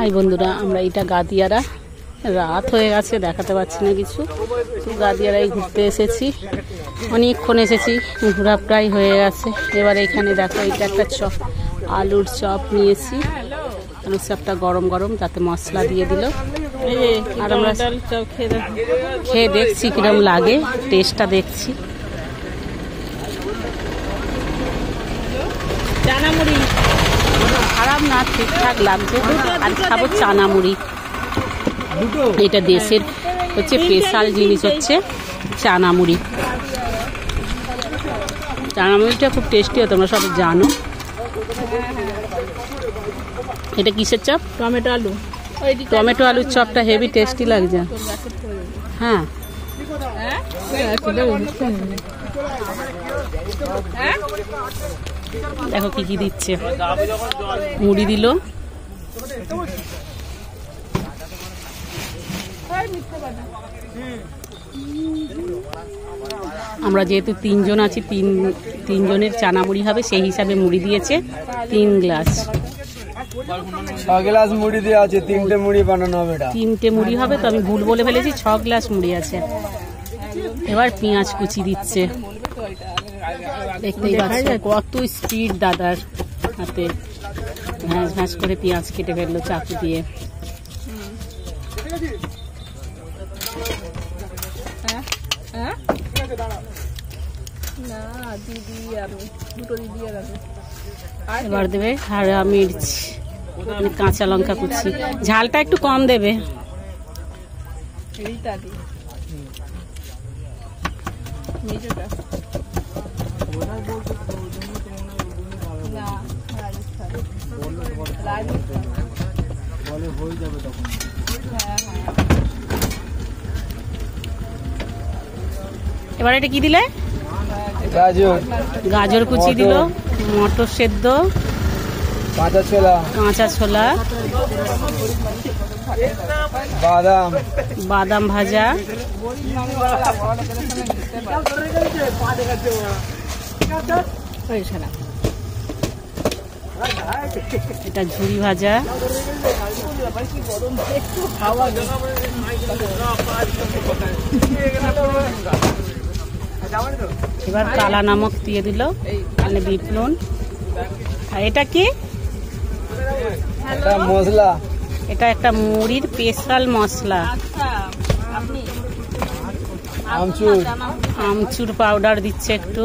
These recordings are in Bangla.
হাই বন্ধুরা, আমরা এটা গাদিয়ারা, রাত হয়ে গেছে দেখাতে পাচ্ছি না কিছু। গাদিয়ারাই ঘুরতে এসেছি, অনেকক্ষণ এসেছি, ঘোরা প্রায় হয়ে গেছে। এবার এখানে দেখো, এটা একটা চপ, আলুর চপ নিয়েছি। আলুর চপটা গরম গরম, তাতে মশলা দিয়ে দিল। আর আমরা খেয়ে দেখছি কিরম লাগে, টেস্টটা দেখছি। চানা মুড়ি খারাপ না, ঠিকঠাক লাগছে। আর খাবো চানা মুড়ি। এটা দেশের হচ্ছে স্পেশাল জিনিস হচ্ছে চানা মুড়ি। চানা মুড়িটা খুব টেস্টি হয়, তোমরা সব জানো। এটা কিসের চপ? টমেটো আলু। টমেটো আলুর চপটা হেভি টেস্টি লাগছে। হ্যাঁ, দেখো কি কি দিচ্ছে। মুড়ি দিল, আমরা যেহেতু 3 জন আছি, 3 জনের চানা মুড়ি হবে, সেই হিসাবে মুড়ি দিয়েছে 3 গ্লাস। 6 গ্লাস মুড়ি দিয়ে আছে, 3টে মুড়ি বানানো হবে। 3টে মুড়ি হবে, তো আমি ভুল বলে ফেলেছি, 6 গ্লাস মুড়ি আছে। এবার পেঁয়াজ কুচি দিচ্ছে, দেখতেই পাচ্ছ কত স্পিড দাদার হাতে। ঘাস ঘাস করে পেঁয়াজ কেটে ফেললো চাকু দিয়ে। এবার দেবে হারা মির্চ, কাঁচা লঙ্কা কুচি। ঝালটা একটু কম দেবে। এবার এটা কি দিলে? গাজর কুচি দিল, মটর সেদ্ধ, কাঁচা ছোলা, বাদাম ভাজা, এটা ঝুড়ি ভাজা, এবার কালা নমক দিয়ে দিল, মানে বিট নুন। আর এটা কি মশলা? এটা একটা মুড়ির স্পেশাল মশলা, আমচুর পাউডার দিচ্ছে একটু।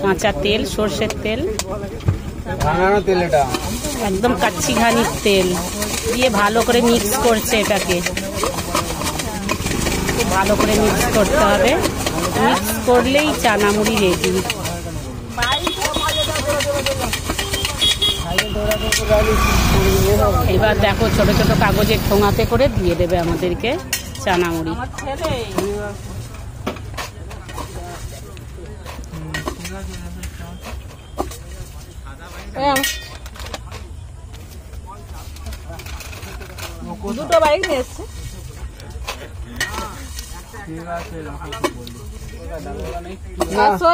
কাঁচা তেল, সর্ষের তেল, একদম কাচ্চি ঘানির তেল দিয়ে ভালো করে মিক্স করছে। এটাকে খুব ভালো করে মিক্স করতে হবে, মিক্স করলেই চানা মুড়ি রেডি। এবার দেখো, ছোট ছোট কাগজের ঠোঙাতে করে দিয়ে দেবে আমাদেরকে চানা মুড়ি। দুটো বাইক নিয়ে এসছে।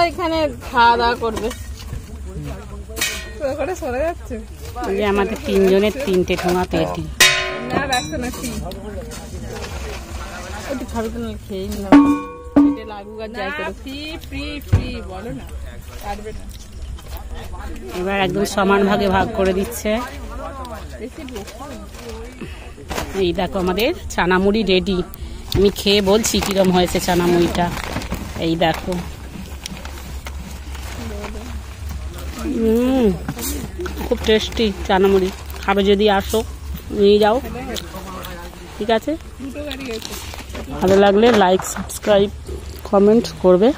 এখানে খাওয়া দাওয়া করবে। সরে যাচ্ছে আমাদের 3 জনের 3টে ঠোঙা পেটি। খেয়ে নিলাম। এবার একদম সমান ভাগে ভাগ করে দিচ্ছে। এই দেখো, আমাদের চানা মুড়ি রেডি। আমি খেয়ে বলছি কিরম হয়েছে চানা মুড়িটা। এই দেখো, খুব টেস্টি চানা মুড়ি। খাবে যদি আসো, নিয়ে যাও। ঠিক আছে, ভালো লাগলে লাইক, সাবস্ক্রাইব, কমেন্ট করবে।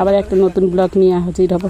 আবার একটা নতুন ব্লগ নিয়ে হাজির হব।